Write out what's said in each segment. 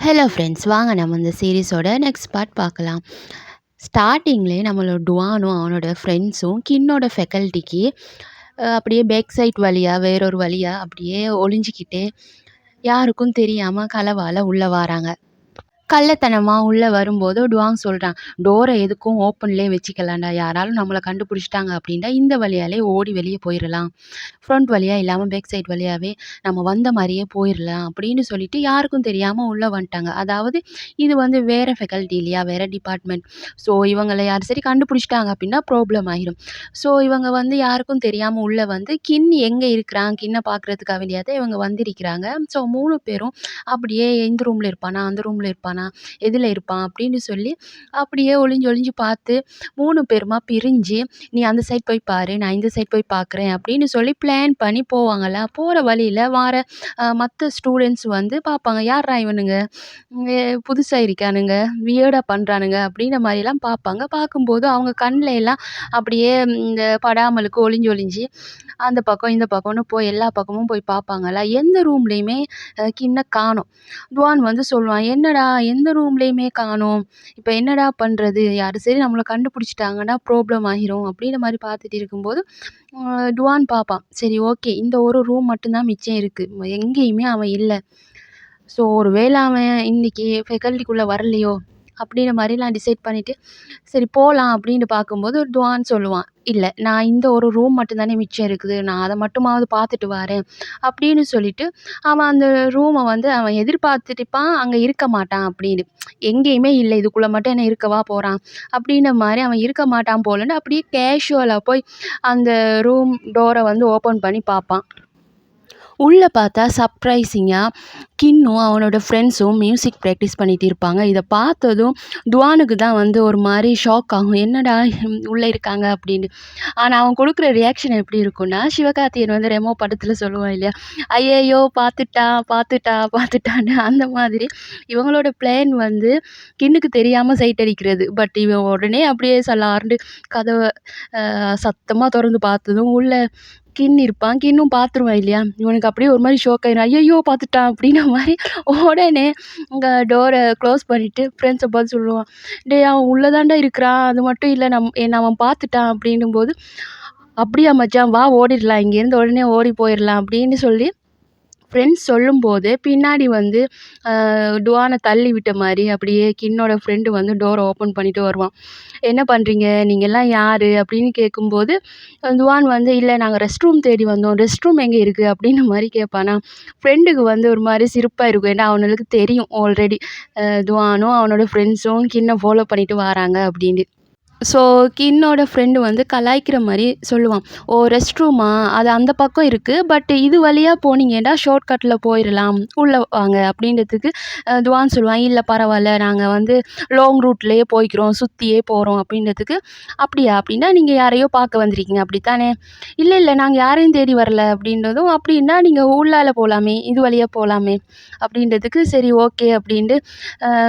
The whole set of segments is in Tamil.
ஹலோ ஃப்ரெண்ட்ஸ், வாங்க நம்ம இந்த சீரிஸோட நெக்ஸ்ட் பார்ட் பார்க்கலாம். ஸ்டார்ட்டிங்லேயே நம்மளோட டுவானும் அவனோட ஃப்ரெண்ட்ஸும் கின்னோட ஃபெக்கல்ட்டிக்கு அப்படியே பேக் சைட் வழியாக வேறொரு வழியாக அப்படியே ஒளிஞ்சிக்கிட்டே யாருக்கும் தெரியாமல் களவால உள்ளே வராங்க. கள்ளத்தனமா உள்ள வரும்போது டுவாங் சொல்றான், "டோர எதுக்கும் ஓப்பன்லயே வச்சுக்கலாம்டா. யாராலும் நம்மள கண்டுபிடிச்சிட்டாங்க அப்படின்னா, இந்த வழியாலே ஓடி வெளிய போயிரலாம். ஃப்ரண்ட் வழியா இல்லாம பேக் சைட் வழியாவே நம்ம வந்த மாரியே போயிரலாம்." அப்படின்னு சொல்லிட்டு யாருக்கும் தெரியாம உள்ள வந்துட்டாங்க. அதாவது இது வந்து வேற ஃபெக்கல்ட்டி இல்லையா? வேற டிபார்ட்மெண்ட். ஸோ இவங்கள யார் சரி கண்டுபிடிச்சிட்டாங்க அப்படின்னா ப்ராப்ளம் ஆயிரும். ஸோ இவங்க வந்து யாருக்கும் தெரியாம உள்ள வந்து கின் எங்க இருக்கிறான்? கின்ன பார்க்கறதுக்காக வேண்டியா தான் இவங்க வந்திருக்கிறாங்க. ஸோ 3 பேரும் அப்படியே இந்த ரூம்ல இருப்பானா? அந்த ரூம்ல இருப்பானா? எதில இருப்பான்? அப்படின்னு சொல்லி அப்படியே ஒளிஞ்சு ஒளிஞ்சு பார்த்து 3 பேருமா பிரிஞ்சு, "நீ அந்த சைட் போய் பாரு, நான் இந்த சைட் போய் பார்க்குறேன்." அப்படின்னு சொல்லி பிளான் பண்ணி போவாங்கல்ல. போற வழியில வார மத்த ஸ்டூடெண்ட்ஸ் வந்து பார்ப்பாங்க. "யார்றா இவனுங்க? புதுசா இருக்கானுங்க, வியர்டா பண்றானுங்க." அப்படின்ற மாரிலாம் பார்ப்பாங்க. பார்க்கும்போது அவங்க கண்ல எல்லாம் அப்படியே இந்த படாமலுக்கு ஒளிஞ்சு ஒளிஞ்சு அந்த பக்கம், இந்த பக்கம்னு போய் எல்லா பக்கமும் போய் பார்ப்பாங்கல்ல. எந்த ரூம்லயுமே கின்ன காணோம். டுவான் வந்து சொல்லுவான், "என்னடா எந்த ரூம்லயுமே காணோம். இப்ப என்னடா பண்றது? யாரு சரி நம்மள கண்டுபிடிச்சுட்டாங்கன்னா ப்ராப்ளம் ஆகிரும்." அப்படின்ற மாரி பார்த்துட்டு இருக்கும்போது, டுவான் பார்ப்பான். சரி, ஓகே, இந்த ஒரு ரூம் மட்டும் தான் மிச்சம் இருக்கு. எங்கேயுமே அவன் இல்ல. ஸோ ஒரு வேள அவன் இன்னைக்கு ஃபெக்கல்ட்டிக்குள்ள வரலையோ அப்படின்ற மாரிலாம் டிசைட் பண்ணிட்டு, சரி போலாம் அப்படின்னு பார்க்கும்போது டுவான் சொல்லுவான், "இல்ல, நான் இந்த ஒரு ரூம் மட்டும் தானே மிச்சம் இருக்குது. நான் அத மட்டுமாவது பார்த்துட்டு வாரேன்." அப்படின்னு சொல்லிட்டு அவன் அந்த ரூம வந்து அவன் எதிர்பார்த்துட்டுப்பான். அங்க இருக்க மாட்டான் அப்படின்னு. எங்கேயுமே இல்ல. இதுக்குள்ள மட்டும் என்ன இருக்கவா போறான்? அப்படின்ற மாரி அவன் இருக்க மாட்டான் போலன்னு அப்படியே கேஷுவலா போய் அந்த ரூம் டோர வந்து ஓப்பன் பண்ணி பார்ப்பான். உள்ள பார்த்தா சர்ப்ரைசிங்கா கின்னும் அவனோட ஃப்ரெண்ட்ஸும் மியூசிக் ப்ராக்டிஸ் பண்ணிட்டு இருப்பாங்க. இத பார்த்ததும் டுவானுக்கு தான் வந்து ஒரு மாரி ஷாக் ஆகும். "என்னடா உள்ள இருக்காங்க?" அப்படின்னு. ஆனா அவன் குடுக்குற ரியாக்ஷன் எப்படி இருக்கும்னா, சிவகார்த்திகேயன் வந்து ரெமோ படத்துல சொல்லுவான் இல்லையா? "ஐயையோ! பார்த்துட்டான், பார்த்துட்டா, பார்த்துட்டான்னு." அந்த மாதிரி இவங்களோட பிளான் வந்து கின்னுக்கு தெரியாம சைட் அடிக்கிறது. பட் இவன் உடனே அப்படியே சலார்ன்னு கதவ சத்தமா தொறந்து பார்த்ததும் உள்ள கின் இருப்பான். கின்னும் பார்த்துருவான் இல்லையா? இவனுக்கு அப்படியே ஒரு மாரி ஷாக் ஆயிரும். "ஐயய்யோ! பார்த்துட்டான்." அப்படின்ன மாரி உடனே அங்க டோர க்ளோஸ் பண்ணிட்டு ஃப்ரெண்ட்ஸ பார்த்து சொல்லுவான், "டேய், அவன் உள்ள தான்டா இருக்கிறான். அது மட்டும் இல்ல, என்ன அவன் பார்த்துட்டான்." அப்படின்னும்போது, "அப்படியா மச்சான், வா ஓடிடலாம். இங்கேருந்து உடனே ஓடி போயிரலாம்." அப்படின்னு சொல்லி ஃப்ரெண்ட்ஸ் சொல்லும்போது, பின்னாடி வந்து டுவான தள்ளி விட்ட மாரி அப்படியே கின்னோட ஃப்ரெண்டு வந்து டோர ஓப்பன் பண்ணிட்டு வருவான். "என்ன பண்றீங்க? நீங்கலாம் யாரு?" அப்படின்னு கேட்கும்போது, துவான் வந்து, "இல்ல, நாங்க ரெஸ்ட் ரூம் தேடி வந்தோம். ரெஸ்ட் ரூம் எங்க இருக்கு?" அப்படின்ன மாரி கேட்பானா, ஃப்ரெண்டுக்கு வந்து ஒரு மாரி சிரிப்பா இருக்கும். ஏன்னா அவனுங்களுக்கு தெரியும் ஆல்ரெடி துவானும் அவனோட ஃப்ரெண்ட்ஸும் கின்ன ஃபாலோ பண்ணிட்டு வாராங்க அப்படின்னு. ஸோ கின்னோட ஃப்ரெண்டு வந்து கலாய்க்கிற மாரி சொல்லுவான். "ஓ, ரெஸ்ட் ரூமா? அது அந்த பக்கம் இருக்கு. பட் இது வழியா போனீங்கன்னா ஷார்ட்கட்ல போயிரலாம். உள்ள வாங்க." அப்படின்றதுக்கு துவான் சொல்லுவான், "இல்ல, பரவால்ல. நாங்க வந்து லாங் ரூட்லயே போய்க்கிறோம். சுத்தியே போறோம்." அப்படின்றதுக்கு, "அப்படியா? அப்படின்னா நீங்க யாரையோ பார்க்க வந்திருக்கீங்க, அப்படித்தானே?" "இல்ல, இல்ல, நாங்க யாரையும் தேடி வரல." அப்படின்றதும், "அப்படின்னா நீங்க உள்ளால போலாமே. இது வழியா போலாமே." அப்படின்றதுக்கு, சரி, ஓகே அப்படின்ட்டு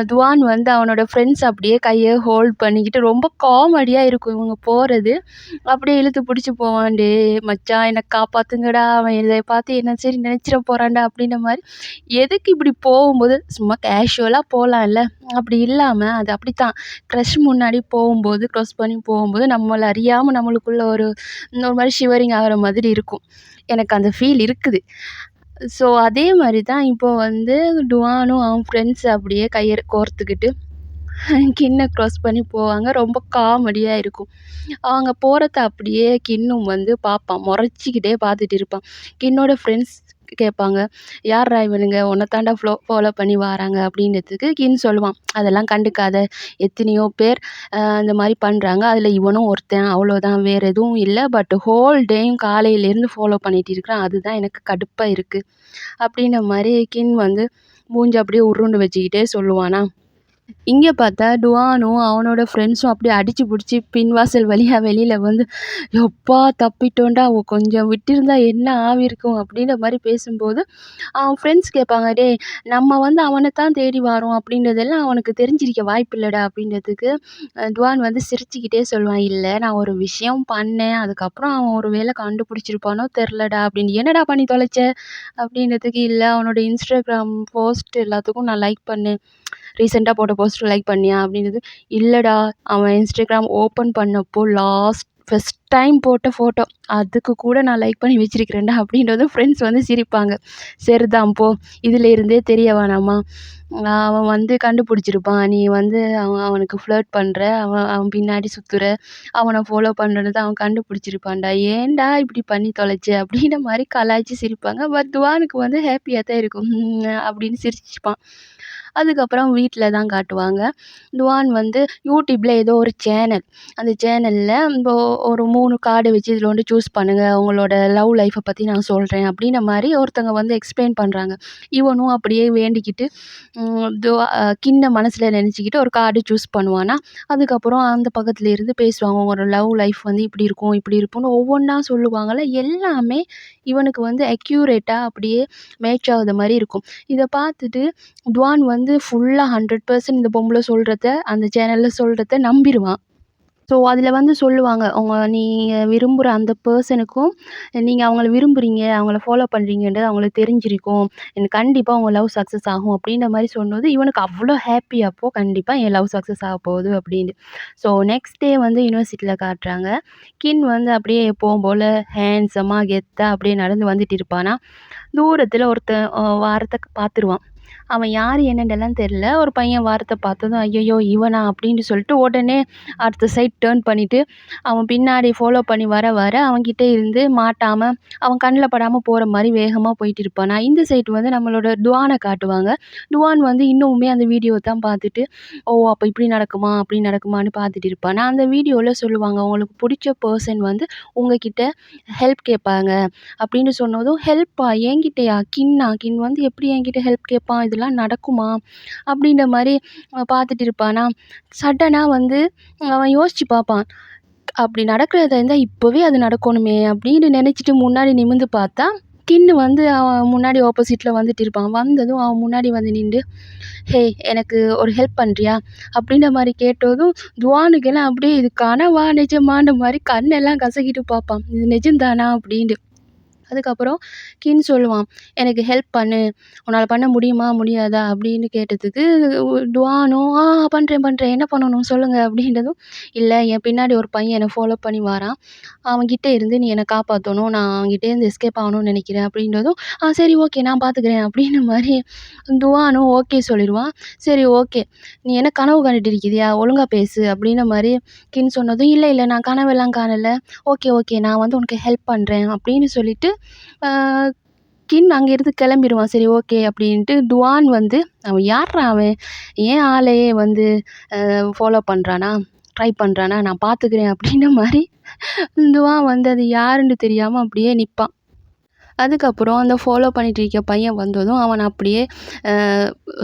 துவான் வந்து அவனோட ஃப்ரெண்ட்ஸ் அப்படியே கைய ஹோல்ட் பண்ணிக்கிட்டு ரொம்ப காமெடியா இருக்கும் இவங்க போறது. அப்படியே இழுத்து பிடிச்சு போவான். "டேய் மச்சான், என்ன காப்பாத்துங்கடா. அவன் இத பார்த்து என்ன சரி நினைச்சிட போறான்டா." அப்படின்ற மாரி எதுக்கு இப்படி போகும்போது சும்மா கேஷுவலா போலாம்ல. அப்படி இல்லாம அது அப்படித்தான். க்ரஷ் முன்னாடி போகும்போது, க்ராஸ் பண்ணி போகும்போது நம்மள அறியாம நம்மளுக்குள்ள ஒரு ஒரு மாரி ஷிவரிங் ஆகுற மாதிரி இருக்கும். எனக்கு அந்த ஃபீல் இருக்குது. ஸோ அதே மாரி தான் இப்போ வந்து டுவானும் அவன் ஃப்ரெண்ட்ஸ் அப்படியே கைய கோர்த்துக்கிட்டு கின்ன க்ராஸ் பண்ணி போவாங்க. ரொம்ப காமெடியா இருக்கும். அவங்க போறத அப்படியே கின்னும் வந்து பார்ப்பான். மொறச்சுக்கிட்டே பார்த்துட்டு இருப்பான். கின்னோட ஃப்ரெண்ட்ஸ் கேட்பாங்க, "யார்றா இவனுங்க? உன்ன தான்டா ஃபாலோ பண்ணி வாராங்க." அப்படின்றதுக்கு கின் சொல்லுவான், "அதெல்லாம் கண்டுக்காத. எத்தனையோ பேர் இந்த மாரி பண்றாங்க. அதில இவனும் ஒருத்தன். அவ்வளோதான். வேற எதுவும் இல்ல. பட் ஹோல் டேயும் காலையிலேருந்து ஃபாலோ பண்ணிட்டு இருக்கிறான். அதுதான் எனக்கு கடுப்பா இருக்கு." அப்படின்ன மாரி கின் வந்து மூஞ்ச அப்படியே உருண்டு வச்சுக்கிட்டே சொல்லுவானா. இங்க பார்த்தா டுவானும், அவனோட ஃப்ரெண்ட்ஸும் அப்படியே அடிச்சு புடிச்சு பின்வாசல் வழியா வெளியில வந்து, "யப்பா தப்பிட்டோன்டா! கொஞ்சம் விட்டிருந்தா என்ன ஆவியிருக்கும்?" அப்படின்ற மாரி பேசும்போது, அவன் ஃப்ரெண்ட்ஸ் கேட்பாங்க, "டேய் நம்ம வந்து அவன தான் தேடி வாரோம் அப்படின்றதெல்லாம் அவனுக்கு தெரிஞ்சிருக்க வாய்ப்பில்லடா" அப்படின்றதுக்கு, டுவான் வந்து சிரிச்சுக்கிட்டே சொல்லுவான், "இல்ல நான் ஒரு விஷயம் பண்ணேன். அதுக்கப்புறம் அவன் ஒரு வேள கண்டுபிடிச்சிருப்பானோ தெர்லடா" அப்படின்னு. "என்னடா பண்ணி தொலைச்ச?" அப்படின்றதுக்கு, "இல்ல அவனோட Instagram போஸ்ட் எல்லாத்துக்கும் நான் லைக் பண்ணேன்." ரீசென்ட்டா போட்ட போஸ்ட் லைக் பண்ணியா? அப்படின்னது, இல்லடா அவன் Instagram ஓப்பன் பண்ணப்போ ஃபர்ஸ்ட் டைம் போட்ட ஃபோட்டோ. அதுக்கு கூட நான் லைக் பண்ணி வச்சிருக்கிறேன்டா அப்படின்றதும் ஃப்ரெண்ட்ஸ் வந்து சிரிப்பாங்க. சரிதான் போ! இதுல இருந்தே தெரிய வேணாமா? அவன் வந்து கண்டுபிடிச்சிருப்பான். நீ வந்து அவனுக்கு ஃப்ளர்ட் பண்ற, அவன் அவன் பின்னாடி சுத்துற, அவன ஃபாலோ பண்றத அவன் கண்டுபிடிச்சிருப்பான்டா. ஏன்டா இப்படி பண்ணி தொலைச்ச? அப்படின்ற மாரி கலாய்ச்சு சிரிப்பாங்க. பட் துவானுக்கு வந்து ஹேப்பியா தான் இருக்கும். அப்படின்னு சிரிச்சுப்பான். அதுக்கப்புறம் வீட்ல தான் காட்டுவாங்க. டுவான் வந்து யூடியூப்ல ஏதோ ஒரு சேனல். அந்த சேனல்ல இப்போ ஒரு 3 கார்டு வச்சு இதில வந்து சூஸ் பண்ணுங்க. உங்களோட லவ் லைஃப்ப பத்தி நான் சொல்றேன். அப்படின்ன மாரி ஒருத்தவங்க வந்து எக்ஸ்பிளைன் பண்றாங்க. இவனும் அப்படியே வேண்டிக்கிட்டு கின்ன மனசுல நெனச்சுக்கிட்டு ஒரு கார்டு சூஸ் பண்ணுவானா, அதுக்கப்புறம் அந்த பக்கத்துல இருந்து பேசுவாங்க. உங்களோட லவ் லைஃப் வந்து இப்படி இருக்கும், இப்படி இருக்கும்னு ஒவ்வொன்னா சொல்லுவாங்கல்ல. எல்லாமே இவனுக்கு வந்து அக்யூரேட்டா அப்படியே மேட்ச் ஆகுத மாரி இருக்கும். இத பார்த்துட்டு டுவான் வந்து ஃபுல்லா 100% இந்த பொம்பள சொல்றத, அந்த சேனல்ல சொல்றத நம்பிருவான். ஸோ, அதில வந்து சொல்லுவாங்க. நீங்க விரும்புற அந்த பெர்சனுக்கும், நீங்க அவங்கள விரும்புறீங்க, அவங்கள ஃபாலோ பண்றீங்கன்றது அவங்களுக்கு தெரிஞ்சிருக்கும். எனக்கு கண்டிப்பா உங்க லவ் சக்சஸ் ஆகும் அப்டின்ற மாரி சொன்னது, இவனுக்கு அவ்ளோ ஹேப்பி அப்போ கண்டிப்பா என் லவ் சக்சஸ் ஆகப்போகுது அப்டின்னு. ஸோ, நெக்ஸ்ட் டே வந்து யுனிவர்சிட்டில காட்டுறாங்க. கின் வந்து அப்படியே எப்பவும் போல ஹேண்ட்ஸமா, கெத்தா அப்படியே நடந்து வந்துட்டு இருப்பானா, தூரத்தில ஒருத்தன் வாரத்த பார்த்துருவான். அவன் யாரு என்னன்றலாம் தெரியல. ஒரு பையன் வாரத்த பார்த்ததும், "ஐயய்யோ! இவனா?" அப்படின்னு சொல்லிட்டு உடனே அடுத்த சைட் டர்ன் பண்ணிட்டு, அவன் பின்னாடி ஃபாலோ பண்ணி வர வர அவன்கிட்ட இருந்து மாட்டாம, அவன் கண்ல படாம போற மாரி வேகமா போயிட்டு இருப்பானா, இந்த சைட் வந்து நம்மளோட டுவான காட்டுவாங்க. டுவான் வந்து இன்னுமே அந்த வீடியோ தான் பார்த்துட்டு, "ஓ! அப்ப இப்படி நடக்குமா? அப்படி நடக்குமான்னு?" பார்த்துட்டு இருப்பானா. அந்த வீடியோல சொல்லுவாங்க, "உங்களுக்கு புடிச்ச பெர்சன் வந்து உங்ககிட்ட ஹெல்ப் கேட்பாங்க." அப்படின்னு சொன்னதும், "ஹெல்ப்பா? என்கிட்டயா? கின்னா? கின் வந்து எப்படி என்கிட்ட ஹெல்ப் கேட்பான்? இதெல்லாம் நடக்குமா?" அப்படின்ற மாரி பார்த்துட்டு இருப்பானா, சடனா வந்து அவன் யோசிச்சு பார்ப்பான். அப்படி நடக்கிறதா இருந்தா இப்பவே அது நடக்கணுமே அப்படின்னு நினைச்சிட்டு முன்னாடி நிமிர்ந்து பார்த்தா, கின்னு வந்து அவன் முன்னாடி ஆப்போசிட்ல வந்துட்டு இருப்பான். வந்ததும் அவன் முன்னாடி வந்து நின்டு, "ஹேய் எனக்கு ஒரு ஹெல்ப் பண்றியா?" அப்படின்ற மாரி கேட்டதும், துவானுக்கெல்லாம் அப்படியே இது கனவா? நிஜமான்ற மாரி கண்ணெல்லாம் கசக்கிட்டு பார்ப்பான். "இது நிஜம்தானா?" அப்படின்னு. அதுக்கப்புறம் கின் சொல்லுவான், "எனக்கு ஹெல்ப் பண்ணு. உன்னால பண்ண முடியுமா? முடியாதா?" அப்படின்னு கேட்டதுக்கு டுவானும், பண்றேன், பண்றேன். என்ன பண்ணணும் சொல்லுங்க." அப்படின்றதும், "இல்ல என் பின்னாடி ஒரு பையன் என்ன ஃபாலோ பண்ணி வாரான். அவன்கிட்ட இருந்து நீ என்ன காப்பாத்தணும். நான் அவன்கிட்டேருந்து எஸ்கேப் ஆகணும்னு நெனைக்கிறேன்." அப்படின்றதும், சரி ஓகே நான் பார்த்துக்கிறேன்." அப்படின்ற மாரி டுவானும் ஓகே சொல்லிருவான். "சரி ஓகே. நீ என்ன கனவு கண்டுட்டு இருக்கிறியா? ஒழுங்கா பேசு." அப்படின்ற மாரி கின் சொன்னதும், "இல்ல, இல்ல நான் கனவெல்லாம் காணல. ஓகே, ஓகே நான் வந்து உனக்கு ஹெல்ப் பண்றேன்." அப்படின்னு சொல்லிட்டு ஆ கின் அங்கேருந்து கிளம்பிருவான். சரி ஓகே அப்படின்ட்டு டுவான் வந்து அவன் யார்றா அவன்? என் ஆளையே வந்து ஃபாலோ பண்றானா? ட்ரை பண்றானா? நான் பார்த்துக்கிறேன் அப்படின்ற மாரி டுவான் வந்து அது யாருன்னு தெரியாம அப்படியே நிப்பான். அதுக்கப்புறம் அந்த ஃபாலோ பண்ணிட்டு இருக்க பையன் வந்ததும் அவன அப்படியே அ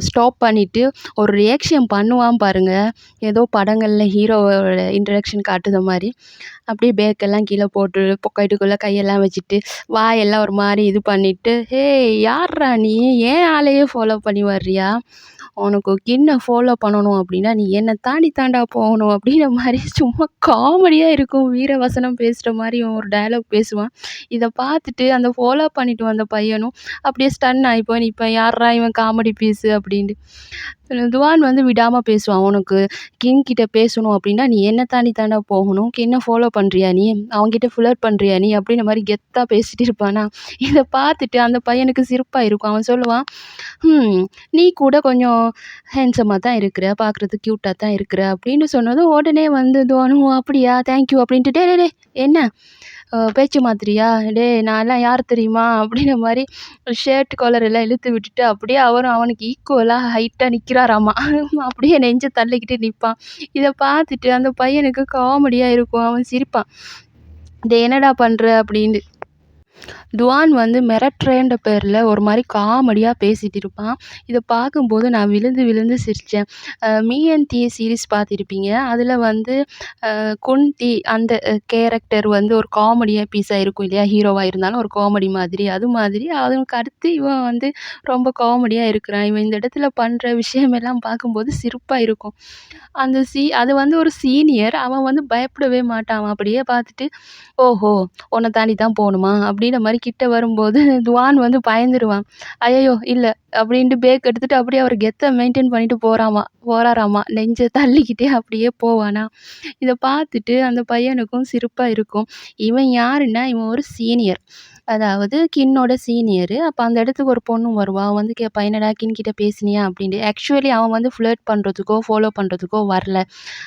ஸ்டாப் பண்ணிட்டு ஒரு ரியாக்ஷன் பண்ணுவான் பாருங்க. ஏதோ படங்கள்ல ஹீரோவோட இன்ட்ரடக்ஷன் காட்டுத மாரி. அப்படியே பேக்கெல்லாம் கீழ போட்டு, பாக்கெட்டுக்குள்ள கையெல்லாம் வச்சுட்டு, வாயெல்லாம் ஒரு மாரி இது பண்ணிட்டு, "ஹேய் யார்றா நீ? என் ஆளையே ஃபாலோ பண்ணி வர்றியா? உனக்கு கின்ன ஃபாலோ பண்ணணும் அப்படின்னா, நீ என்ன தாண்டி தான்டா போகணும்." அப்படின்ற மாரி சும்மா காமெடியா இருக்கும். வீரவசனம் பேசுற மாரி ஒரு டயலாக் பேசுவான். இத பார்த்துட்டு அந்த ஃபாலோ பண்ணிட்டு வந்த பையனும் அப்படியே ஸ்டன் ஆயி போய் நிப்பான். "யார்றா இவன் காமெடி பீஸு?" அப்படின்ட்டு. துவான் வந்து விடாம பேசுவான். "உனக்கு கிங் கிட்ட பேசணும் அப்படின்னா, நீ என்ன தாண்டி தான்டா போகணும். கின்ன ஃபாலோ பண்றியா நீ? அவன்கிட்ட ஃப்ளர்ட் பண்றியா நீ?" அப்படின்ற மாரி கெத்தா பேசிட்டு இருப்பானா, இத பார்த்துட்டு அந்த பையனுக்கு சிரிப்பா இருக்கும். அவன் சொல்லுவான், நீ கூட கொஞ்சம் ஹேண்ட்ஸமா தான் இருக்கிற. பார்க்குறதுக்கு கியூட்டா தான் இருக்கிற." அப்படின்னு சொன்னதும் உடனே வந்து துவானும், "ஓ! அப்படியா? Thank you." அப்படின்ட்டு, "டேய் டேய் டேய் என்ன பேச்சு மாத்துறியா? டேய் நான்லாம் யார் தெரியுமா?" அப்படின்ற மாரி ஷர்ட் காலர் எல்லாம் இழுத்து விட்டுட்டு, அப்படியே அவரும் அவனுக்கு ஈக்குவலா ஹைட்டா நிக்கிறாராமா. அப்படியே நெஞ்ச தள்ளிக்கிட்டு நிப்பான். இத பார்த்துட்டு அந்த பையனுக்கு காமெடியா இருக்கும். அவன் சிரிப்பான். "டேய் என்னடா பண்ற?" அப்படின்னு. துவான் வந்து மிரட்டுறேன்ற பேர்ல ஒரு மாரி காமெடியா பேசிட்டு இருப்பான். இத பார்க்கும்போது நான் விழுந்து விழுந்து சிரிச்சேன். மீ அண்ட் டி சீரிஸ் பார்த்திருப்பீங்க. அதுல வந்து குந்தி அந்த கேரக்டர் வந்து ஒரு காமெடி பீஸா இருக்கும் இல்லையா? ஹீரோவா இருந்தாலும் ஒரு காமெடி மாதிரி. அது மாதிரி அதுக்கு அடுத்து இவன் வந்து ரொம்ப காமெடியா இருக்கிறான். இவன் இந்த இடத்துல பண்ற விஷயமெல்லாம் பார்க்கும்போது சிரிப்பா இருக்கும். அது வந்து ஒரு சீனியர். அவன் வந்து பயப்படவே மாட்டான். அவன் அப்படியே பார்த்துட்டு, "ஓஹோ! உன்ன தாண்டி தான் போணுமா?" அப்படின்ற மாரி கிட்ட வரும்போது துவான் வந்து பயந்துருவான். "ஐயய்யோ! இல்ல" அப்படின்ட்டு பேக் எடுத்துட்டு அப்படியே அவர் கெத்த மெயின்டெயின் பண்ணிட்டு போறாராமா. நெஞ்ச தள்ளிக்கிட்டே அப்படியே போவானா. இத பார்த்துட்டு அந்த பையனுக்கும் சிரிப்பா இருக்கும். இவன் யாருன்னா, இவன் ஒரு சீனியர். அதாவது கின்னோட சீனியரு. அப்ப அந்த இடத்துக்கு ஒரு பொண்ணு வருவா. அவ வந்து கேட்பா, "என்னடா கின் கிட்ட பேசினியா?" அப்படின்ட்டு. ஆக்சுவலி அவன் வந்து ஃப்ளர்ட் பண்றதுக்கோ, ஃபாலோ பண்றதுக்கோ வரல.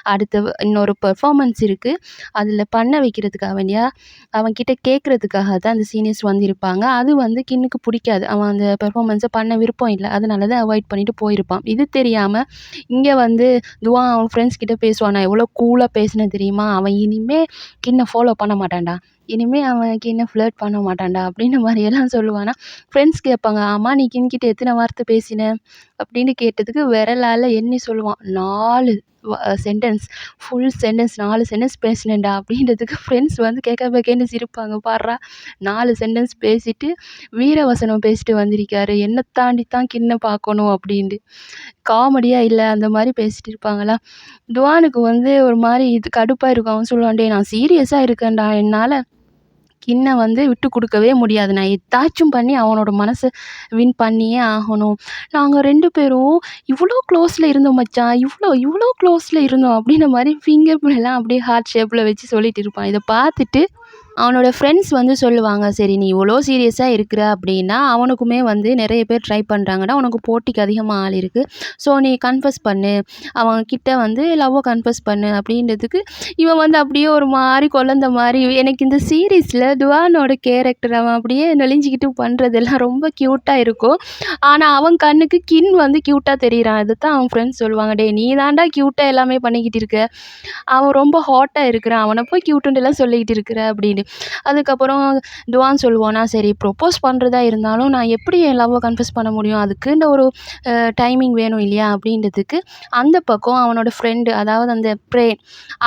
அடுத்து இன்னொரு பெர்ஃபார்மன்ஸ் இருக்கு. அதில பண்ண வைக்கிறதுக்காக வேண்டியா, அவன்கிட்ட கேட்கறதுக்காக தான் அந்த சீனியர்ஸ் வந்திருப்பாங்க. அது வந்து கின்னுக்கு புடிக்காது. அவன் அந்த பெர்ஃபார்மன்ஸ பண்ண விருப்பம் இல்ல. அதனால தான் அவாய்ட் பண்ணிட்டு போயிருப்பான். இது தெரியாம இங்க வந்து துவான் அவன் ஃப்ரெண்ட்ஸ் கிட்ட பேசுவான். "நான் எவ்வளோ கூலா பேசினேன் தெரியுமா? அவன் இனிமே கின்ன ஃபாலோ பண்ண மாட்டான்டா. இனிமே அவன் கின்ன ஃப்ளர்ட் பண்ண மாட்டான்டா" அப்படின்ற மாரியெல்லாம் சொல்லுவானா. ஃப்ரெண்ட்ஸ் கேட்பாங்க, "ஆமா நீ கின்கிட்ட எத்தன வார்த்தை பேசின?" அப்படின்னு கேட்டதுக்கு விரலால எண்ணி சொல்லுவான். 4 சென்டென்ஸ் ஃபுல் சென்டென்ஸ் 4 சென்டென்ஸ் பேசினேன்டா அப்படின்றதுக்கு ஃப்ரெண்ட்ஸ் வந்து கேட்க கேட்கன்னு சிரிப்பாங்க. பார்றா 4 சென்டென்ஸ் பேசிட்டு வீரவசனம் பேசிட்டு வந்திருக்காரு. என்ன தாண்டி தான் கின்ன பார்க்கணும் அப்படின்ட்டு. காமெடியா இல்ல அந்த மாரி பேசிட்டு இருப்பாங்களா. துவானுக்கு வந்து ஒரு மாரி இது கடுப்பா இருக்கும். அவன் சொல்லுவான், "டேய் நான் சீரியஸா இருக்கேன்டா. என்னால கின்ன வந்து விட்டு குடுக்கவே முடியாது. நான் எதாச்சும் பண்ணி அவனோட மனச வின் பண்ணியே ஆகணும். நாங்க 2 பேரும் இவ்ளோ க்ளோஸ்ல இருந்தோம் மச்சான். இவ்ளோ க்ளோஸ்ல இருந்தோம்." அப்படின்ற மாரி ஃபிங்கர் எல்லாம் அப்படியே ஹார்ட் ஷேப்ல வச்சு சொல்லிட்டு இருப்பான். இத பார்த்துட்டு அவனோட ஃப்ரெண்ட்ஸ் வந்து சொல்லுவாங்க, "சரி நீ இவ்வளோ சீரியஸா இருக்கிற அப்படின்னா, அவனுக்குமே வந்து நெறைய பேர் ட்ரை பண்றாங்கடா. உனக்கு போட்டிக்கு அதிகமா ஆள் இருக்கு. ஸோ நீ கன்ஃபஸ் பண்ணு. அவன்கிட்ட வந்து லவ்வ கன்ஃபஸ் பண்ணு." அப்படின்றதுக்கு இவன் வந்து அப்படியே ஒரு மாரி குழந்த மாரி எனக்கு இந்த சீரிஸ்ல துவானோட கேரக்டர் அவன் அப்படியே நெளிஞ்சுக்கிட்டு பண்றதெல்லாம் ரொம்ப க்யூட்டா இருக்கும். ஆனா அவன் கண்ணுக்கு கின் வந்து க்யூட்டா தெரியிறான். அதத்தான் அவன் ஃப்ரெண்ட்ஸ் சொல்லுவாங்க, "டேய் நீ தான்டா க்யூட்டா எல்லாமே பண்ணிக்கிட்டு இருக்க. அவன் ரொம்ப ஹாட்டா இருக்கிறான். அவன போய் க்யூட்டுன்ட்டுலாம் சொல்லிக்கிட்டு இருக்கிற." அப்படின்னு. அதுக்கப்புறம் துவான் சொல்லுவானா, "சரி ப்ரொப்போஸ் பண்றதா இருந்தாலும் நான் எப்படி என் லவ்வ கன்ஃபஸ் பண்ண முடியும்? அதுக்குன்னு ஒரு டைமிங் வேணும் இல்லையா?" அப்படின்றதுக்கு அந்த பக்கம் அவனோட ஃப்ரெண்டு அதாவது அந்த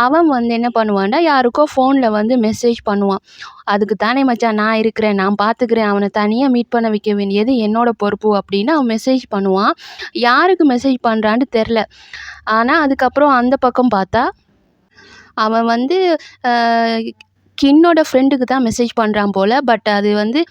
அவன் வந்து என்ன பண்ணுவான்டா, யாருக்கோ ஃபோன்ல வந்து மெசேஜ் பண்ணுவான். "அதுக்கு தானே மச்சான் நான் இருக்கிறேன். நான் பார்த்துக்கிறேன். அவன தனியா மீட் பண்ண வைக்க வேண்டியது என்னோட பொறுப்பு." அப்படின்னு அவன் மெசேஜ் பண்ணுவான். யாருக்கு மெசேஜ் பண்றான்னு தெர்ல. ஆனா அதுக்கப்புறம் அந்த பக்கம் பார்த்தா அவன் வந்து அ கின்னோட ஃப்ரெண்டுக்கு தான் மெசேஜ் பண்றான் போல. பட் அது வந்து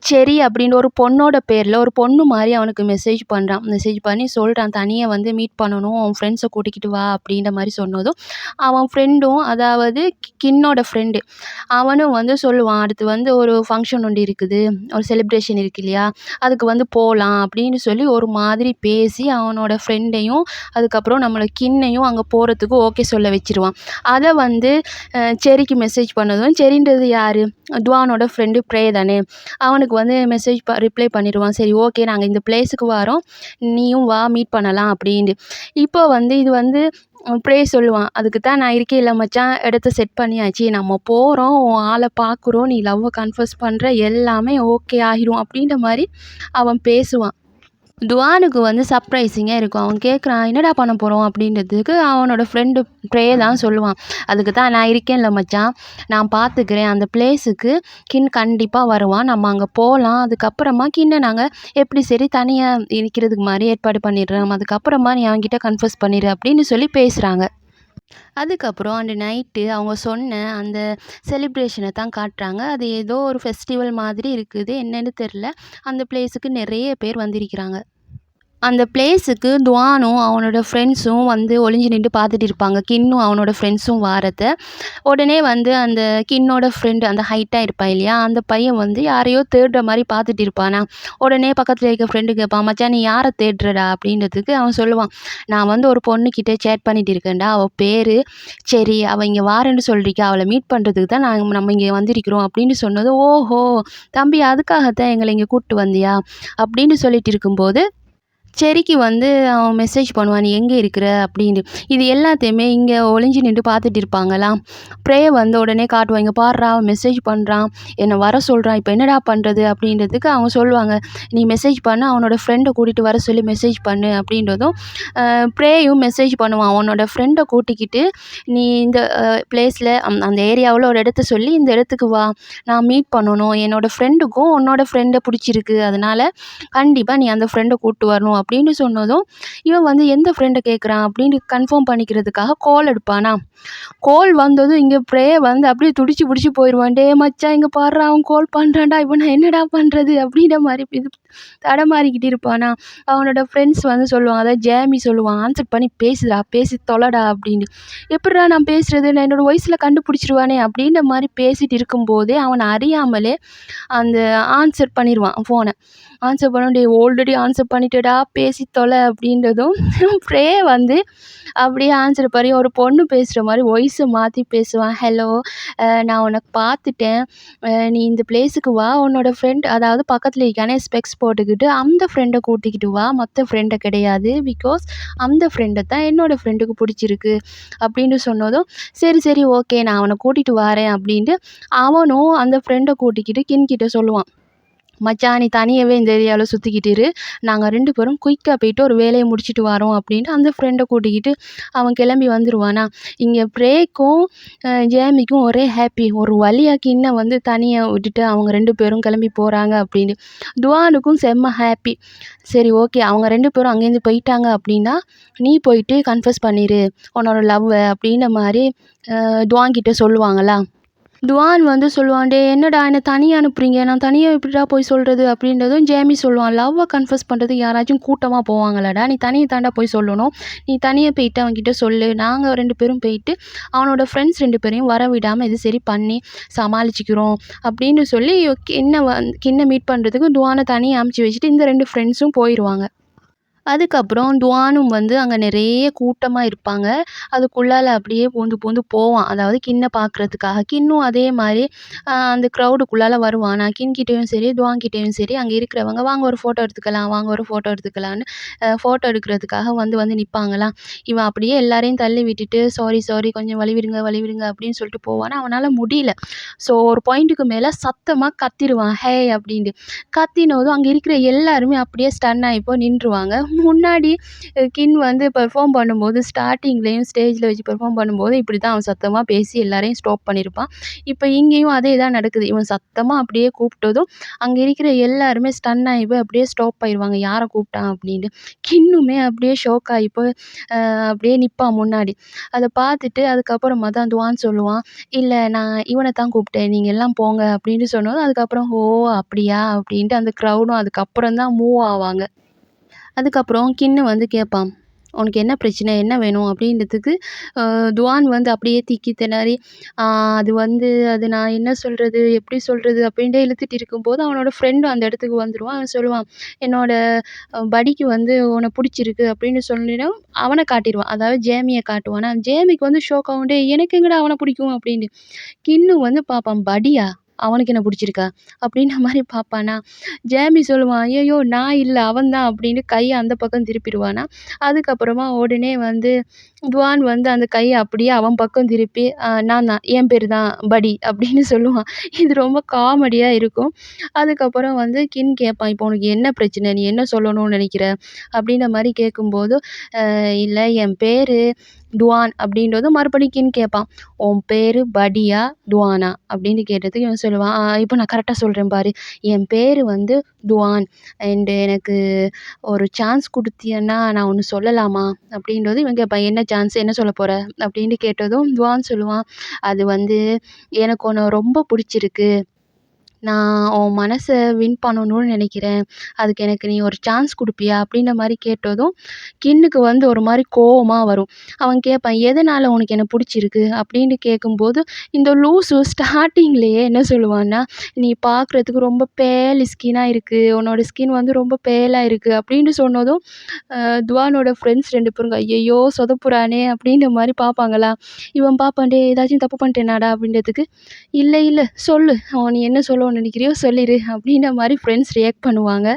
செர்ரி அப்படின்னு ஒரு பொண்ணோட பேர்ல ஒரு பொண்ணு மாரி அவனுக்கு மெசேஜ் பண்றான். மெசேஜ் பண்ணி சொல்றான், "தனியா வந்து மீட் பண்ணணும். உன் ஃப்ரெண்ட்ஸ கூட்டிக்கிட்டு வா" அப்படின்ற மாரி சொன்னதும், அவன் ஃப்ரெண்டும் அதாவது கின்னோட ஃப்ரெண்டு அவனும் வந்து சொல்லுவான், "அடுத்து வந்து ஒரு ஃபங்ஷன் ஒண்ணு இருக்குது. ஒரு செலிப்ரேஷன் இருக்கு இல்லையா? அதுக்கு வந்து போலாம்." அப்படின்னு சொல்லி ஒரு மாதிரி பேசி அவனோட ஃப்ரெண்டையும், அதுக்கப்புறம் நம்மள கின்னையும் அங்க போறதுக்கு ஓகே சொல்ல வச்சுருவான். அத வந்து செர்ரிக்கு மெசேஜ் பண்ணதும் செர்ரின்றது யாரு? துவானோட ஃப்ரெண்டு தானே. அவனுக்கு வந்து மெசேஜ் ரிப்ளை பண்ணிருவான். "சரி ஓகே நாங்க இந்த பிளேஸுக்கு வரோம். நீயும் வா மீட் பண்ணலாம்" அப்படின்ட்டு. இப்போ வந்து இது வந்து சொல்லுவான், "அதுக்கு தான் நான் இருக்கேன்ல மச்சான். இடத்த செட் பண்ணியாச்சு. நம்ம போறோம். உன் ஆள பார்க்குறோம். நீ லவ்வ கன்ஃபஸ் பண்ற. எல்லாமே ஓகே ஆகிரும்." அப்படின்ற மாரி அவன் பேசுவான். துவானுக்கு வந்து சர்ப்ரைசிங்கா இருக்கும். அவன் கேட்குறான், "என்னடா பண்ண போறோம்?" அப்படின்றதுக்கு அவனோட ஃப்ரெண்டு தான் சொல்லுவான். "அதுக்கு தான் நான் இருக்கேன்ல மச்சான். நான் பார்த்துக்கிறேன். அந்த பிளேஸுக்கு கின் கண்டிப்பா வருவான். நம்ம அங்க போலாம். அதுக்கப்புறமா கின்ன நாங்க எப்படி சரி தனியா இருக்கிறதுக்கு மாரி ஏற்பாடு பண்ணிடுறோம். அதுக்கப்புறமா நீ அவன்கிட்ட கன்ஃபஸ் பண்ணிரு" அப்படின்னு சொல்லி பேசுறாங்க. அதுக்கப்புறம் அன்று நைட்டு அவங்க சொன்ன அந்த செலிப்ரேஷன தான் காட்டுறாங்க. அது ஏதோ ஒரு ஃபெஸ்டிவல் மாதிரி இருக்குது. என்னன்னு தெர்ல. அந்த பிளேஸுக்கு நெறைய பேர் வந்திருக்கிறாங்க. அந்த பிளேஸுக்கு துவானும் அவனோட ஃப்ரெண்ட்ஸும் வந்து ஒளிஞ்சு நின்டு பார்த்துட்டு இருப்பாங்க. கின்னும் அவனோட ஃப்ரெண்ட்ஸும் வாரத. உடனே வந்து அந்த கின்னோட ஃப்ரெண்டு அந்த ஹைட்டா இருப்பான் இல்லையா? அந்த பையன் வந்து யாரையோ தேடுற மாரி பார்த்துட்டு இருப்பானா. உடனே பக்கத்துல இருக்க ஃப்ரெண்டு கேட்பான், "மச்சான் நீ யார தேடுறடா?" அப்படின்றதுக்கு அவன் சொல்லுவான், "நான் வந்து ஒரு பொண்ணுகிட்ட சேட் பண்ணிட்டு இருக்கேன்டா. அவ பேரு செர்ரி. அவ இங்க வாரேன்னு சொல்லிருக்கா. அவள மீட் பண்றதுக்கு தான் நம்ம இங்க வந்திருக்கிறோம்." அப்படின்னு சொன்னதும், "ஓஹோ! தம்பி அதுக்காகத்தான் எங்கள இங்க கூட்டு வந்தியா?" அப்படின்னு சொல்லிட்டு இருக்கும்போது செர்ரிக்கு வந்து அவன் மெசேஜ் பண்ணுவான், "நீ எங்கே இருக்கிற?" அப்படின்னு. இது எல்லாத்தையுமே இங்கே ஒளிஞ்சு நின்று பார்த்துட்டு இருப்பாங்களாம். ப்ரே வந்து உடனே காட்டுவான், "இங்கே பார்றா அவன் மெசேஜ் பண்ணுறான், என்னை வர சொல்கிறான், இப்போ என்னடா பண்ணுறது?" அப்படின்றதுக்கு அவங்க சொல்லுவாங்க, "நீ மெசேஜ் பண்ணு, அவனோட ஃப்ரெண்டை கூட்டிகிட்டு வர சொல்லி மெசேஜ் பண்ணு." அப்படின்றதும் ப்ரேயும் மெசேஜ் பண்ணுவான், "அவனோட ஃப்ரெண்டை கூட்டிக்கிட்டு நீ இந்த பிளேஸில் அந்த ஏரியாவில் ஒரு இடத்த சொல்லி, இந்த இடத்துக்கு வா, நான் மீட் பண்ணணும். என்னோடய ஃப்ரெண்டுக்கும் உன்னோட ஃப்ரெண்டை பிடிச்சிருக்கு, அதனால் கண்டிப்பாக நீ அந்த ஃப்ரெண்டை கூப்பிட்டு வரணும்." அப்படின்னு சொன்னதும் இவன் வந்து எந்த ஃப்ரெண்டை கேட்குறான் அப்படின்னு கன்ஃபார்ம் பண்ணிக்கிறதுக்காக கால் எடுப்பானா. கால் வந்ததும் இங்கே ப்ரே வந்து அப்படியே துடிச்சு பிடிச்சி போயிடுவான், "டே மச்சான் இங்கே பாடுறா அவன் கால் பண்ணுறான்டா, இப்போ நான் என்னடா பண்ணுறது?" அப்படின்ற மாதிரி இது தடமாறிக்கிட்டு இருப்பானா. அவனோட ஃப்ரெண்ட்ஸ் வந்து சொல்லுவாங்க, அதாவது ஜேமி சொல்லுவான், "ஆன்சர் பண்ணி பேசுடா, பேசி தொலைடா" அப்படின்னு. "எப்படிடா நான் பேசுறது, நான் என்னோடய வாய்ஸில் கண்டுபிடிச்சிருவானே" அப்படின்ற மாதிரி பேசிகிட்டு இருக்கும்போதே அவனை அறியாமலே அந்த ஆன்சர் பண்ணிடுவான் ஃபோனை. ஆன்சர் பண்ண, "டேய் ஆல்ரெடி ஆன்சர் பண்ணிட்டேடா, பேசி தொலை" அப்படின்றதும் ப்ரே வந்து அப்படியே ஆன்சர் பண்ணி ஒரு பொண்ணு பேசுகிற மாதிரி வாய்ஸை மாற்றி பேசுவான். "ஹலோ, நான் உன்னை பார்த்துட்டேன், நீ இந்த பிளேஸுக்கு வா, உன்னோட ஃப்ரெண்ட் அதாவது பக்கத்தில் இருக்கானே ஸ்பெக்ஸ் போட்டுக்கிட்டு அந்த ஃப்ரெண்டை கூட்டிக்கிட்டு வா, மற்ற ஃப்ரெண்டை கிடையாது, பிகாஸ் அந்த ஃப்ரெண்டை தான் என்னோடய ஃப்ரெண்டுக்கு பிடிச்சிருக்கு." அப்படின்னு சொன்னதும், "சரி சரி ஓகே, நான் அவனை கூட்டிகிட்டு வரேன்." அப்படின்ட்டு அவனும் அந்த ஃப்ரெண்டை கூட்டிக்கிட்டு கிட்ட சொல்லுவான், "மச்சான் நீ தனியாகவே இந்த ஏரியாவில் சுற்றிக்கிட்டு இரு, நாங்கள் 2 பேரும் குயிக்காக போயிட்டு ஒரு வேலையை முடிச்சுட்டு வரோம்." அப்படின்ட்டு அந்த ஃப்ரெண்டை கூட்டிக்கிட்டு அவன் கிளம்பி வந்துடுவானா. இங்கே ப்ரேக்கும் ஜேமிக்கும் ஒரே ஹாப்பி, ஒரு வழியாக கின்னை வந்து தனியாக விட்டுட்டு அவங்க 2 பேரும் கிளம்பி போகிறாங்க அப்படின்னு. துவானுக்கும் செம்ம ஹாப்பி. சரி ஓகே, அவங்க 2 பேரும் அங்கேருந்து போயிட்டாங்க அப்படின்னா நீ போயிட்டு கன்ஃபஸ் பண்ணிடு உன்னோட லவ்வை அப்படின்ற மாதிரி துவான் கிட்ட சொல்லுவாங்களா. துவான் வந்து சொல்லுவான், "டேய் என்னடா என்னை தனியாக அனுப்புறீங்க, நான் தனியாக எப்படிடா போய் சொல்கிறது?" அப்படின்றதும் ஜேமி சொல்லுவான், "லவ்வை கன்ஃபஸ் பண்ணுறதுக்கு யாராச்சும் கூட்டமாக போவாங்களாடா, நீ தனியாக தாண்டா போய் சொல்லணும், நீ தனியாக போயிட்டு அவன்கிட்ட சொல்லு, நாங்கள் 2 பேரும் போயிட்டு அவனோட ஃப்ரெண்ட்ஸ் 2 பேரையும் வர விடாமல் இது சரி பண்ணி சமாளிச்சுக்கிறோம்." அப்படின்னு சொல்லி கின்னை மீட் பண்ணுறதுக்கு துவானை தனியாக அமுச்சு வச்சுட்டு இந்த 2 ஃப்ரெண்ட்ஸும் போயிடுவாங்க. அதுக்கப்புறம் துவானும் வந்து அங்கே நிறைய கூட்டமாக இருப்பாங்க. அதுக்குள்ளால அப்படியே பூந்து பூந்து போவான், அதாவது கின்ன பார்க்குறதுக்காக. கின்னும் அதே மாதிரி அந்த க்ரௌடுக்குள்ளால வருவான். நான் கிட்டேயும் சரி துவான்கிட்டேயும் சரி அங்கே இருக்கிறவங்க, "வாங்க ஒரு ஃபோட்டோ எடுத்துக்கலாம், வாங்க ஒரு ஃபோட்டோ எடுத்துக்கலான்னு" ஃபோட்டோ எடுக்கிறதுக்காக வந்து வந்து நிற்பாங்களாம். இவன் அப்படியே எல்லாரையும் தள்ளி விட்டுட்டு, "சாரி சாரி, கொஞ்சம் வழி விடுங்க வழி விடுங்க" அப்படின்னு சொல்லிட்டு போவான். அவனால் முடியல. ஸோ ஒரு பாயிண்ட்டுக்கு மேலே சத்தமாக கத்திடுவான், "ஹே" அப்படின்ட்டு. கத்தினதும் அங்கே இருக்கிற எல்லாருமே அப்படியே ஸ்டன் ஆகி போய் நின்றுவாங்க. முன்னாடி கின் வந்து பெர்ஃபார்ம் பண்ணும்போது ஸ்டார்ட்டிங்லேயும் ஸ்டேஜில் வச்சு பெர்ஃபார்ம் பண்ணும்போது இப்படி தான் அவன் சத்தமாக பேசி எல்லாரையும் ஸ்டாப் பண்ணியிருப்பான். இப்போ இங்கேயும் அதே தான் நடக்குது. இவன் சத்தமாக அப்படியே கூப்பிட்டதும் அங்கே இருக்கிற எல்லாருமே ஸ்டன் ஆகி போய் அப்படியே ஸ்டாப் ஆயிடுவாங்க, யாரை கூப்பிட்டான் அப்படின்ட்டு. கின்னுமே அப்படியே ஷோக் ஆகி போய் அப்படியே நிற்பான் முன்னாடி. அதை பார்த்துட்டு அதுக்கப்புறமா தான் துவான் சொல்லுவான், "இல்லை நான் இவனை தான் கூப்பிட்டேன், நீங்கள் எல்லாம் போங்க" அப்படின்னு சொன்னதும் அதுக்கப்புறம், "ஓ அப்படியா?" அப்படின்ட்டு அந்த க்ரௌடும் அதுக்கப்புறம் தான் மூவ் ஆவாங்க. அதுக்கப்புறம் கின்னு வந்து கேட்பான், "உனக்கு என்ன பிரச்சனை? என்ன வேணும்?" அப்படின்றதுக்கு துவான் வந்து அப்படியே திக்கி திணறி, அது வந்து அது நான் என்ன சொல்கிறது, எப்படி சொல்கிறது அப்படின்ட்டே இழுத்துட்டு இருக்கும்போது அவனோட ஃப்ரெண்டும் அந்த இடத்துக்கு வந்துருவான். அவன் சொல்லுவான், "என்னோட படிக்கு வந்து உன்னை பிடிச்சிருக்கு" அப்படின்னு சொல்லிடும். அவனை காட்டிருவான், அதாவது ஜேமியை காட்டுவானா. ஜேமிக்கு வந்து ஷோக் ஆகும், "டேய் எனக்கு எங்கடா அவனை பிடிக்கும்?" அப்படின்னு. கின்னு வந்து பார்ப்பான், "படியா? அவனுக்கு என்ன பிடிச்சிருக்கா?" அப்படின்ற மாரி பார்ப்பானா. ஜேமி சொல்லுவான், "ஐயய்யோ! நான் இல்ல அவன் தான்" அப்படின்னு கைய அந்த பக்கம் திருப்பிருவானா. அதுக்கப்புறமா உடனே வந்து துவான் வந்து அந்த கைய அப்படியே அவன் பக்கம் திருப்பி, நான் தான், என் பேரு தான் படி" அப்படின்னு சொல்லுவான். இது ரொம்ப காமெடியா இருக்கும். அதுக்கப்புறம் வந்து கின் கேட்பான், "இப்போ உனக்கு என்ன பிரச்சனை? நீ என்ன சொல்லணும்னு நினைக்கிற?" அப்படின்ற மாரி கேட்கும்போது, "இல்ல என் பேரு துவான்" அப்படின்றதும் மறுபடியும் கின் கேட்பான், "உன் பேரு படியா? துவானா?" அப்படின்னு கேட்டதுக்கு இவன் சொல்லுவான், இப்போ நான் கரெக்ட்டா சொல்றேன் பாரு. என் பேரு வந்து துவான், அண்ட் எனக்கு ஒரு சான்ஸ் குடுத்தீயன்னா நான் ஒண்ணு சொல்லலாமா?" அப்படின்றது இவன் கேட்பான், "என்ன சான்ஸ்? என்ன சொல்லப் போற?" அப்படின்னு கேட்டதும் துவான் சொல்லுவான், "அது வந்து எனக்கு உன்ன ரொம்ப புடிச்சிருக்கு. நான் உன் மனச வின் பண்ணணும்னு நினைக்கிறேன். அதுக்கு எனக்கு நீ ஒரு சான்ஸ் குடுப்பியா?" அப்படின்ற மாரி கேட்டதும், கின்னுக்கு வந்து ஒரு மாரி கோவமா வரும். அவன் கேட்பான், "எதனால உனக்கு என்ன புடிச்சிருக்கு?" அப்படின்னு கேட்கும்போது, இந்த லூசு ஸ்டார்ட்டிங்லேயே என்ன சொல்லுவான்னா, "நீ பார்க்குறதுக்கு ரொம்ப பேல் ஸ்கின்னா இருக்கு. உன்னோட ஸ்கின் வந்து ரொம்ப பேலா இருக்கு" அப்படின்னு சொன்னதும், துவானோட ஃப்ரெண்ட்ஸ் 2 பேரும், "ஐயய்யோ! சொதப்புறானே" அப்படின்ற மாரி பார்ப்பாங்களா. இவன் பார்ப்பான், "டேய் ஏதாச்சும் தப்பு பண்ணிட்டேனாடா?" அப்படின்றதுக்கு, "இல்ல இல்ல சொல்லு. நீ என்ன சொல்லணும்னு நினைக்கிறியோ சொல்லிரு" அப்படின்ற மாரி ஃப்ரெண்ட்ஸ் ரியாக்ட் பண்ணுவாங்க.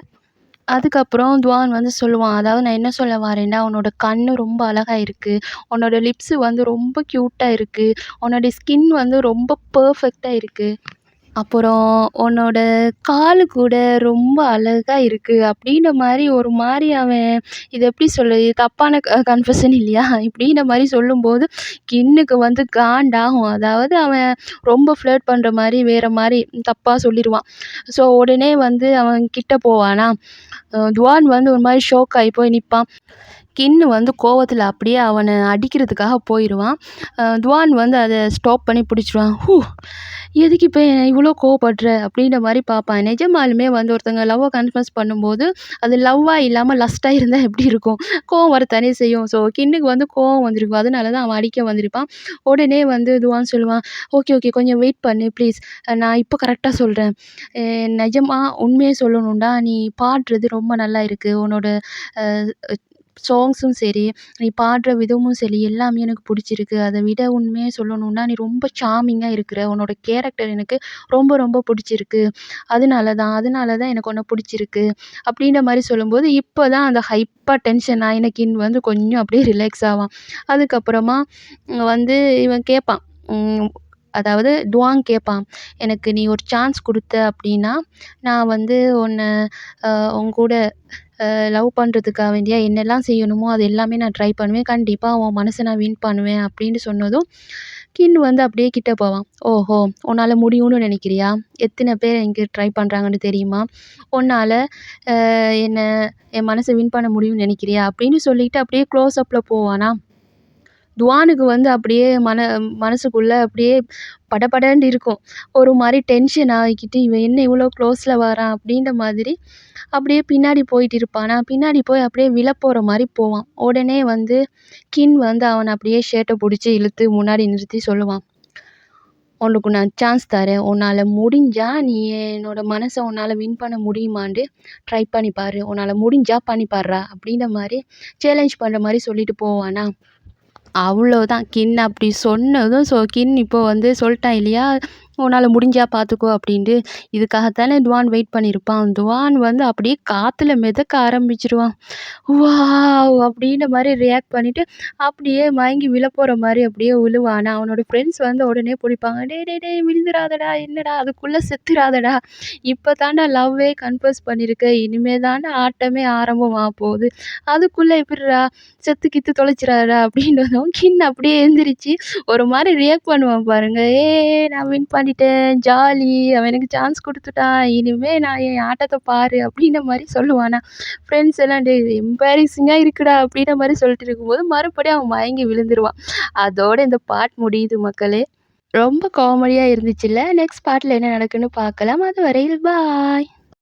அதுக்கப்புறம் துவான் வந்து சொல்லுவான். அதாவது நான் என்ன சொல்ல வரேன்னா, "உன்னோட கண்ணு ரொம்ப அழகா இருக்கு. உன்னோட லிப்ஸ் வந்து ரொம்ப கியூட்டா இருக்கு. உன்னோட ஸ்கின் வந்து ரொம்ப பெர்ஃபெக்ட்டா இருக்கு." அப்புறம் உன்னோட காலு கூட ரொம்ப அழகா இருக்கு. அப்படின்ற மாரி ஒரு மாரி அவன் இது எப்படி சொல்றது? தப்பான கன்ஃபெஷன் இல்லையா? இப்படின்ற மாரி சொல்லும்போது கின்னுக்கு வந்து காண்டாகும். அதாவது அவன் ரொம்ப ஃப்ளர்ட் பண்ற மாரி வேற மாரி தப்பா சொல்லிருவான். ஸோ உடனே வந்து அவன் கிட்ட போவானா, துவான் வந்து ஒரு மாரி ஷோக் ஆயி போய் நிப்பான். கின்னு வந்து கோவத்துல அப்படியே அவன அடிக்கிறதுக்காக போயிருவான். துவான் வந்து அத ஸ்டாப் பண்ணி புடிச்சுருவான். எதுக்கு இப்ப இவ்ளோ கோவப்படுற?" அப்படின்ற மாரி பார்ப்பான். நிஜமாலுமே வந்து ஒருத்தங்க லவ்வ கன்ஃபஸ் பண்ணும்போது, அது லவ்வா இல்லாம லஸ்ட்டா இருந்தா எப்படி இருக்கும்? கோவம் வரத்தானே செய்யும். ஸோ கின்னுக்கு வந்து கோவம் வந்திருக்கும். அதனால தான் அவன் அடிக்க வந்திருப்பான். உடனே வந்து துவான் சொல்லுவான், "ஓகே, ஓகே கொஞ்சம் வெயிட் பண்ணு ப்ளீஸ். நான் இப்போ கரெக்ட்டா சொல்றேன். அ நிஜமா உண்மைய சொல்லணும்டா, நீ பாடுறது ரொம்ப நல்லா இருக்கு. உன்னோட அ சாங்ஸும் சரி, நீ பாடுற விதமும் சரி, எல்லாமே எனக்கு புடிச்சிருக்கு. அத விட உண்மைய சொல்லணும்னா, நீ ரொம்ப சார்மிங்கா இருக்கிற. உன்னோட கேரக்டர் எனக்கு ரொம்ப ரொம்ப புடிச்சிருக்கு. அதனால தான் எனக்கு உன்ன புடிச்சிருக்கு." அப்படின்ற மாரி சொல்லும்போது, இப்ப தான் அந்த ஹைப்பா டென்ஷன் ஆயின கின் வந்து கொஞ்சம் அப்படியே ரிலாக்ஸ் ஆவான். அதுக்கப்புறமா வந்து இவன் கேட்பான். ம் அதாவது டுவாங் கேட்பான். "எனக்கு நீ ஒரு சான்ஸ் குடுத்த அப்படின்னா, நான் வந்து உன்ன உன் கூட லவ் பண்றதுக்காக வேண்டியா என்னெல்லாம் செய்யணுமோ, அது எல்லாமே நான் ட்ரை பண்ணுவேன். கண்டிப்பா உன் மனச நான் வின் பண்ணுவேன்." அப்படின்னு சொன்னதும், கின் வந்து அப்படியே கிட்ட போவான். "ஓஹோ! உன்னால முடியும்னு நினைக்கிறியா? எத்தன பேர் இங்க ட்ரை பண்றாங்கன்னு தெரியுமா? உன்னால என்ன என் மனச வின் பண்ண முடியும்னு நினைக்கிறியா?" அப்படின்னு சொல்லிட்டு அப்படியே க்ளோஸ் அப்ல போவானா, துவானுக்கு வந்து அப்படியே மனசுக்குள்ள அப்படியே படபடன்னு இருக்கும். ஒரு மாரி டென்ஷன் ஆகிக்கிட்டு, "இவன் என்ன இவ்வளோ க்ளோஸ்ல வரான்?" அப்படின்ற மாதிரி அப்படியே பின்னாடி போயிட்டு இருப்பானா, பின்னாடி போய் அப்படியே விழப்போற மாரி போவான். உடனே வந்து கின் வந்து அவன அப்படியே ஷர்ட்ட புடிச்சு இழுத்து முன்னாடி நிறுத்தி சொல்லுவான். "உனக்கு நான் சான்ஸ் தரேன். உன்னால முடிஞ்சா நீ என்னோட மனச உன்னால வின் பண்ண முடியுமான்ட்டு ட்ரை பண்ணி பாரு. உன்னால முடிஞ்சா பண்ணி பார்றா" அப்படின்ற மாரி சேலஞ்ச் பண்ற மாரி சொல்லிட்டு போவானா. அவ்வளோதான். கின் அப்படி சொன்னதும் கின் இப்போ வந்து சொல்ட்டான் இல்லையா, "உன்னால முடிஞ்சா பார்த்துக்கோ" அப்படின்ட்டு. இதுக்காகத்தானே துவான் வெயிட் பண்ணியிருப்பான். துவான் வந்து அப்படியே காத்துல மிதக்க ஆரம்பிச்சுருவான். "வாவ்!" அப்படின்ற மாரி ரியாக்ட் பண்ணிட்டு, அப்படியே மயங்கி விழப்போற மாரி அப்படியே விழுவான். அவனோட ஃப்ரெண்ட்ஸ் வந்து உடனே புடிப்பாங்க. "டேய் டேய் டேய் விழுந்துறாதடா! என்னடா அதுக்குள்ள செத்துறாதடா! இப்ப தான்டா லவ்வே கன்ஃபஸ் பண்ணியிருக்க. இனிமே தான்டா ஆட்டமே ஆரம்பமாக போகுது. அதுக்குள்ள எப்புட்றா செத்து கித்து தொலைச்சிறாதடா" அப்படின்னதும் கின் அப்படியே எந்திரிச்சு ஒரு மாரி ரியாக்ட் பண்ணுவான் பாருங்க. நான் வின் பண்ணிட்டேன். ஜாலி. அவன் எனக்கு சான்ஸ் குடுத்துட்டான். இனிமே நான் என் ஆட்டத்த பாரு" அப்படின்ற மாரி சொல்லுவானா. ஃப்ரெண்ட்ஸ் எல்லாம் "டேய் எம்பாரசிங்கா இருக்குடா" அப்படின்ற மாரி சொல்லிட்டு இருக்கும்போது, மறுபடியும் அவன் மயங்கி விழுந்துருவான். அதோட இந்த பார்ட் முடியுது மக்களே. ரொம்ப காமெடியா இருந்துச்சுல்ல. நெக்ஸ்ட் பார்ட்ல என்ன நடக்குன்னு பார்க்கலாம். அதுவரையில் பாய்.